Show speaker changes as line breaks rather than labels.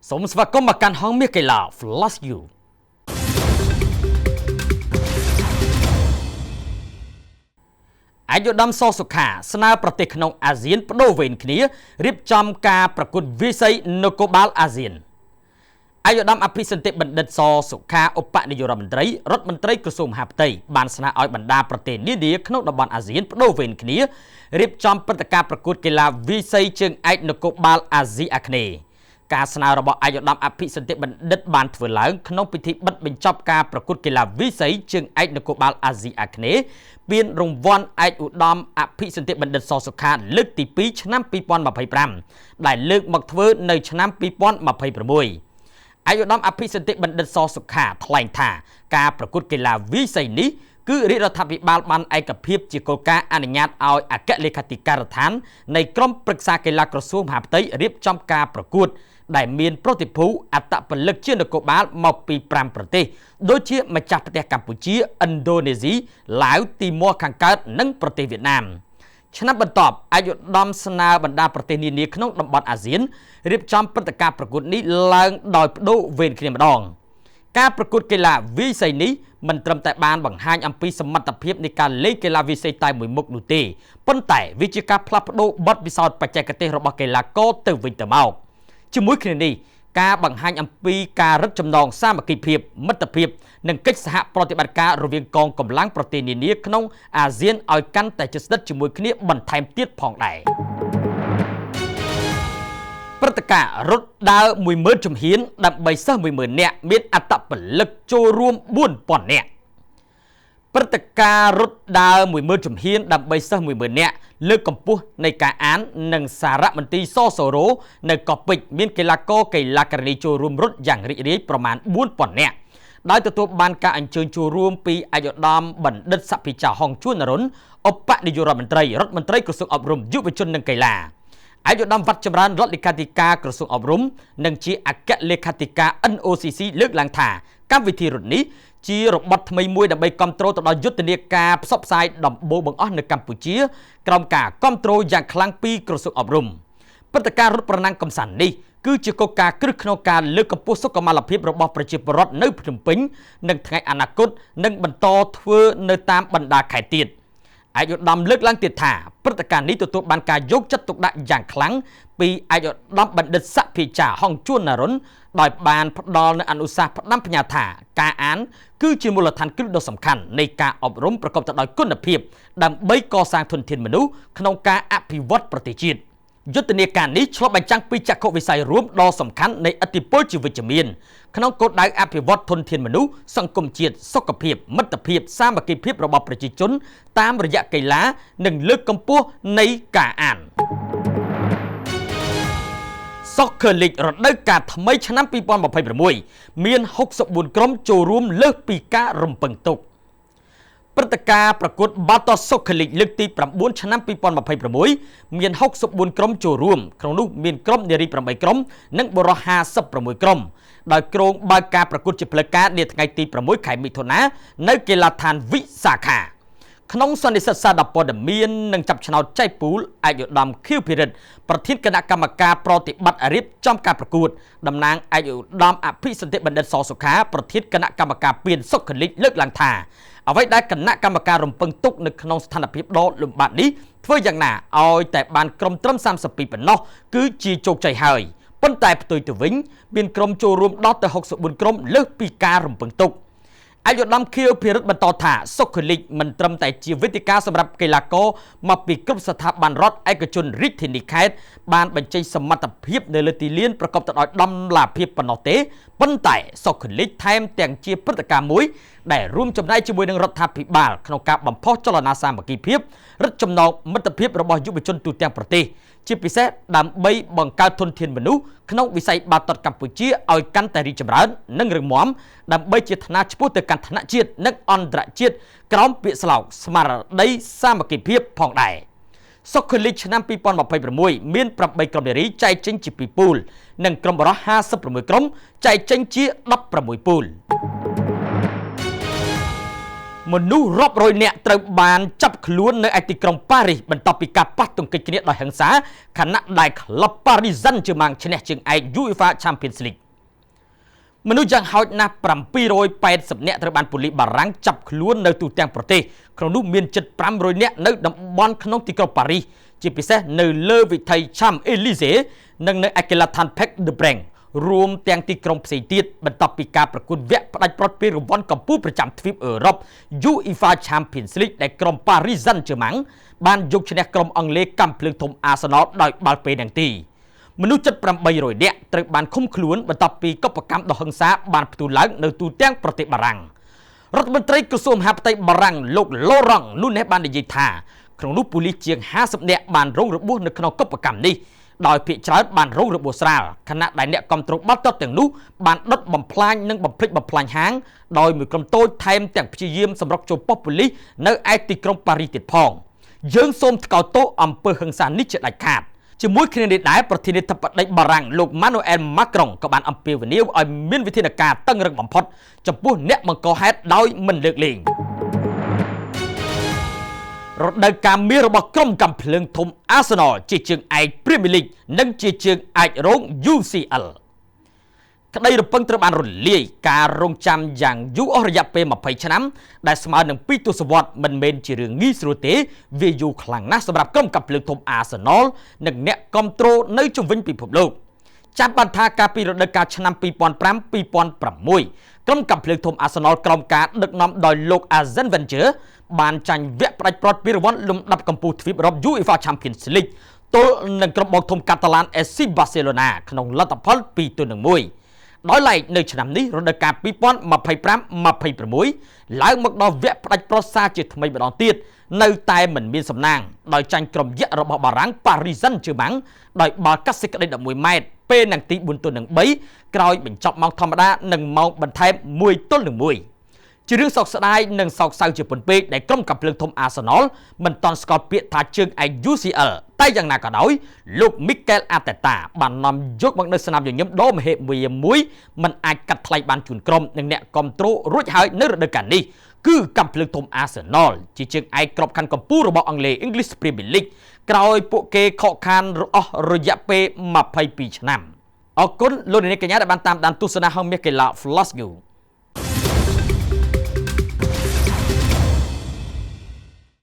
សូមស្វាគមន៍មកកាន់ห้องមាសកីឡា Flash You អាយុដំសសុខាស្នើប្រទេសក្នុងអាស៊ានបដូរវេនគ្នារៀបចំការប្រកួតវិស័យនគរបាលអាស៊ានអាយុដំអភិសន្តិបណ្ឌិតសសុខាឧបនាយករដ្ឋមន្ត្រីរដ្ឋមន្ត្រីក្រសួងមហាផ្ទៃបានស្នើឲ្យបណ្ដាប្រទេសនានាក្នុងតំបន់អាស៊ានបដូរវេនគ្នារៀបចំព្រឹត្តិការណ៍ប្រកួតកីឡាវិស័យជើងឯកនគរបាលអាស៊ីអាគ្នេយ៍ការស្នើរបស់អាយុដំអភិសន្តិបណ្ឌិតបានធ្វើឡើងក្នុងពិធីបិទបញ្ចប់ការប្រកួតកីឡាវិស័យជើងឯកនគរបាលអាស៊ីអាគ្នេយ៍ពានរង្វាន់ឯកឧត្តមអភិសន្តិបណ្ឌិតសសុខាលើកទី2ឆ្នាំ2025ដែលលើកមកធ្វើនៅឆ្នាំ2026អាយុដំអភិសន្តិបណ្ឌិតសសុខាថ្លែងថាការប្រកួតកីឡាវិស័យនេះគឺរាជរដ្ឋាភិបាលបានឯកភាពជាគោលការណ៍អនុញ្ញាតឲ្យអគ្គលេខាធិការដ្ឋាននៃក្រមប្រឹក្សាកីឡាក្រសួងមហាផ្ទៃរៀបចំការប្រកួតដែលមានប្រតិភូអត្តពលិកជានគរបាលមកពី5ប្រទេសដូចជាម្ចាស់ផ្ទះកម្ពុជាឥណ្ឌូនេស៊ីឡាវទីម៉ូខាងកើតនិងប្រទេសវៀតណាមឆ្នាំបន្ទាប់អាយុដំស្នើបណ្ដាប្រទេសនានាក្នុងតំបន់អាស៊ានរៀបចំព្រឹត្តិការណ៍ប្រកួតនេះឡើងដោយបដូរវេនគ្នាម្ដងការប្រកួតកីឡាវិស័យនេះមិនត្រឹមតែបានបង្ហាញអំពីសមត្ថភាពនៃការលេងកីឡាវិស័យតែមួយមុខនោះទេប៉ុន្តែវាជាការផ្លាស់ប្ដូរបទពិសោធន៍បច្ចេកទេសរបស់កីឡាករទៅវិញទៅមកជាមួយគ្នានេះការបង្ហាញអំពីការរឹតចំណងសាមគ្គីភាពមិត្តភាពនិងកិច្ចសហប្រតិបត្តិការរវាងកងកម្លាំងប្រទេសនានាក្នុងអាស៊ានឲ្យកាន់តែជិតស្និទ្ធជាមួយគ្នាបន្ថែមទៀតផងដែរព្រឹត្តិការណ៍រត់ដើរ 10000 ជំហានដើម្បីសិស្ស 10000 នាក់មានអត្តពលិកចូលរួម 4000 នាក់ព្រឹត្តិការណ៍រត់ដើរ 10000 ជំហានដើម្បីសិស្ស 10000 នាក់លើកកម្ពស់នៃការអាននិងសារមន្ទីរសសរោនៅកោះពេជ្រមានកីឡាករកីឡាការិនីចូលរួមរត់យ៉ាងរីករាយប្រមាណ 4000 នាក់ដោយទទួលបានការអញ្ជើញចូលរួមពីអាយុដំបណ្ឌិតសភិចាហុងជួននរុនឧបនាយករដ្ឋមន្ត្រីក្រសួងអប់រំយុវជននិងកីឡាអាយុដំវត្តចម្រើនរដ្ឋលេខាធិការក្រសួងអប់រំនិងជាអគ្គលេខាធិការ NOCC លើកឡើងថាកម្មវិធីរត់នេះជារបត់ថ្មីមួយដើម្បីគ្រប់គ្រងទៅដល់យុទ្ធនាការផ្សព្វផ្សាយដំបូងបង្អស់នៅកម្ពុជាក្រោមការគ្រប់គ្រងយ៉ាងខ្លាំងពីក្រសួងអប់រំព្រឹត្តិការណ៍រត់ប្រណាំងកម្សាន្តនេះគឺជាគោលការណ៍គ្រឹះក្នុងការលើកកម្ពស់សុខុមាលភាពរបស់ប្រជាពលរដ្ឋនៅភ្នំពេញនិងថ្ងៃអនាគតនឹងបន្តធ្វើនៅតាមបណ្ដាខេត្តទៀតអាយុដំលើកឡើងទៀតថាព្រឹត្តិការណ៍នេះទទួលបានការយកចិត្តទុកដាក់យ៉ាងខ្លាំងពីអាយុដំបណ្ឌិតសភិចាហុងជួននរុនដោយបានផ្ដល់នូវអនុសាសន៍ផ្ដាំផ្ញើថាការអានគឺជាមូលដ្ឋានគ្រឹះដ៏សំខាន់នៃការអប់រំប្រកបទៅដោយគុណភាពដើម្បីកសាងធនធានមនុស្សក្នុងការអភិវឌ្ឍប្រទេសជាតិយុទ្ធនាការនេះឆ្លុះបញ្ចាំងពីចក្ខុវិស័យរួមដ៏សំខាន់នៃឥទ្ធិពលជាវិជ្ជមានក្នុងគោលដៅអភិវឌ្ឍធនធានមនុស្សសង្គមជាតិសុខភាពមិត្តភាពសាមគ្គីភាពរបស់ប្រជាជនតាមរយៈកីឡានិងលើកកម្ពស់នៃការអានSoccer League រដូវកាលថ្មីឆ្នាំ2026មាន64ក្រុមចូលរួមលើសពីការរំពឹងទុកព្រឹត្តិការណ៍ប្រកួត Battle Soccer League លើកទី9ឆ្នាំ2026មាន64ក្រុមចូលរួមក្នុងនោះមានក្រុមនារី8ក្រុមនិងបុរស56ក្រុមដោយក្រុងបើកការប្រកួតជាផ្លូវការនាថ្ងៃទី6ខែមិថុនានៅកីឡដ្ឋានវិសាខាក្នុងសន្និសីទសារព័ត៌មាននិងចាប់ឆ្នោតចែកពូលអាយុដំខៀវភិរិទ្ធប្រធានគណៈកម្មការប្រតិបត្តិរៀបចំការប្រកួតតំណាងអាយុដំអភិសន្តិបណ្ឌិតសសុខាប្រធានគណៈកម្មការពានសុខលិកលើកឡើងថាអ្វីដែលគណៈកម្មការរំពឹងទុកនៅក្នុងស្ថានភាពដ៏លំបាកនេះធ្វើយ៉ាងណាឲ្យតែបានក្រុមត្រឹម32ប៉ុណ្ណោះគឺជាជោគជ័យហើយប៉ុន្តែផ្ទុយទៅវិញមានក្រុមចូលរួមដល់ទៅ64ក្រុមលើសពីការរំពឹងទុកអាយុដំខៀវភិរិទ្ធបន្តថាសុខលិកមិនត្រឹមតែជាវេទិកាសម្រាប់កីឡាករមកពីគ្រប់ស្ថាប័នរដ្ឋឯកជនរាជធានីខេត្តបានបញ្ចេញសមត្ថភាពនៅលើទីលានប្រកបទៅដោយតម្លាភាពប៉ុណ្ណោះទេប៉ុន្តែសុខលិកថែមទាំងជាព្រឹត្តិការណ៍មួយដែលរួមចំណែកជាមួយនឹងរដ្ឋាភិបាលក្នុងការបំផុសចលនាសាមគ្គីភាពរឹតចំណងមិត្តភាពរបស់យុវជនទូទាំងប្រទេសជាពិសេសដើម្បីបង្កើតធនធានមនុស្សក្នុងវិស័យបាល់ទាត់កម្ពុជាឲ្យកាន់តែរីកចម្រើននិងរឹងមាំដើម្បីជាឋានៈឆ្ពោះទៅកាន់ឋានៈជាតិនិងអន្តរជាតិក្រោមពាក្យស្លោកស្មារតីសាមគ្គីភាពផងដែរSoccer League ឆ្នាំ2026មាន8ក្រុមនារីចែកចេញជា2ពូលនិងក្រុមបុរស56ក្រុមចែកចេញជា16ពូល មនុស្សរាប់រយនាក់ត្រូវបានចាប់ខ្លួននៅឯទីក្រុងប៉ារីសបន្ទាប់ពីការប៉ះទង្គិចគ្នាដោយហិង្សាខណៈដែលក្លឹបប៉ារីស Saint-Germain ឈ្នះជើងឯក UEFA Champions League មនុស្សយ៉ាងហោចណាស់780នាក់ត្រូវបានប៉ូលីសបារាំងចាប់ខ្លួននៅទូទាំងប្រទេសក្នុងនោះមានជិត500នាក់នៅតំបន់ក្នុងទីក្រុងប៉ារីសជាពិសេសនៅលើវិថី Champs-Élysées និងនៅឯកីឡដ្ឋាន Parc des Princes រួមទាំងទីក្រុងផ្សេងទៀតបន្ទាប់ពីការប្រកួតវគ្គផ្ដាច់ព្រ័ត្រពានរង្វាន់កំពូលប្រចាំទ្វីបអឺរ៉ុប UEFA Champions League ដែលក្រុម Paris Saint-Germain បានយកឈ្នះក្រុមអង់គ្លេសកាំភ្លើងធំ Arsenal ដោយបាល់ពេនទីមនុស្សជិត800នាក់ត្រូវបានឃុំខ្លួនបន្ទាប់ពីកុបកម្មដ៏ហិង្សាបានផ្ទុះឡើងនៅទូទាំងប្រទេសបារាំងរដ្ឋមន្ត្រីក្រសួងមហាផ្ទៃបារាំងលោក Laurent Nunez បាននិយាយថាក្នុងនោះប៉ូលីសជាង50នាក់បានរងរបួសនៅក្នុងកុបកម្មនេះដោយភាគច្រើនបានរងរបួសស្រាលខណៈដែលអ្នកគ្រប់គ្រងបាល់ទាត់ទាំងនោះបានដុតបំផ្លាញនិងបំភ្លេចបំផ្លាញហាងដោយមួយក្រុមតូចថែមទាំងព្យាយាមសម្រុកចូលប៉ុស្តិ៍ប៉ូលីសនៅឯទីក្រុងប៉ារីសទៀតផងយើងសូមថ្កោលទោសអំពើហិង្សានេះជាដាច់ខាតជាមួយគ្នានេះដែរប្រធានាធិបតីបារាំងលោក Emmanuel Macron ក៏បានអំពាវនាវឲ្យមានវិធានការតឹងរឹងបំផុតចំពោះអ្នកបង្កហេតុដោយមិនលើកលែងរដូវកាលមាសរបស់ក្រុមកាំភ្លើងធំ Arsenal ជាជើងឯក Premier League និងជាជើងឯករង UCL ក្តីរំពឹងត្រូវបានរលាយការរងចាំយ៉ាងយូរអស់រយៈពេល20ឆ្នាំដែលស្មើនឹង2ទសវត្សរ៍មិនមែនជារឿងងាយស្រួលទេវាយូរខ្លាំងណាស់សម្រាប់ក្រុមកាំភ្លើងធំ Arsenal និងអ្នកគ្រប់គ្រងនៅជុំវិញពិភពលោកចាំបានថាកាលពីរដូវកាលឆ្នាំ 2005-2006 ក្រុមកាំភ្លើងធំ Arsenal ក្រោមការដឹកនាំដោយលោក Arsene Wenger បានចាញ់វគ្គផ្ដាច់ព្រ័ត្រពានរង្វាន់លំដាប់កំពូលទ្វីបអឺរ៉ុប UEFA Champions League ទល់នឹងក្រុមបោកធំកាតាឡាន FC Barcelona ក្នុងលទ្ធផល 2-1 ដោយឡែកនៅឆ្នាំនេះរដូវកាល 2025-26 ឡើងមកដល់វគ្គផ្ដាច់ព្រ័ត្រសាជាថ្មីម្ដងទៀតនៅតែមិនមានសំណាងដោយចាញ់ក្រុមយក្សរបស់បារាំង Paris Saint-Germain ដោយបាល់កាត់សេចក្តី11ម៉ែត្រពេលនាទី 4-3 ក្រោយបញ្ចប់ម៉ោងធម្មតានិងម៉ោងបន្ថែម 1-1 ជារឿងសោកស្ដាយនិងសោកសៅជាពន់ពេកដែលក្រុមកាំភ្លើងធំ Arsenal មិនទាន់ស្គាល់ពាក្យថាជើងឯក UCL តែយ៉ាងណាក៏ដោយលោក Mikel Arteta បាននាំយកមកនៅស្នាមញញឹមដ៏មហិមាមួយមិនអាចកាត់ថ្លៃបានជូនក្រុមនិងអ្នកគ្រប់គ្រងរួចហើយនៅរដូវកាលនេះគឺកាំភ្លើងធំ Arsenal ជាជើងឯកក្របខ័ណ្ឌកម្ពុជារបស់អង់គ្លេស English Premier League ក្រោយពួកគេខកខានអស់រយៈពេល22ឆ្នាំអរគុណលោកនាងកញ្ញាដែលបានតាមដានទស្សនាហោមាសកីឡា Flash News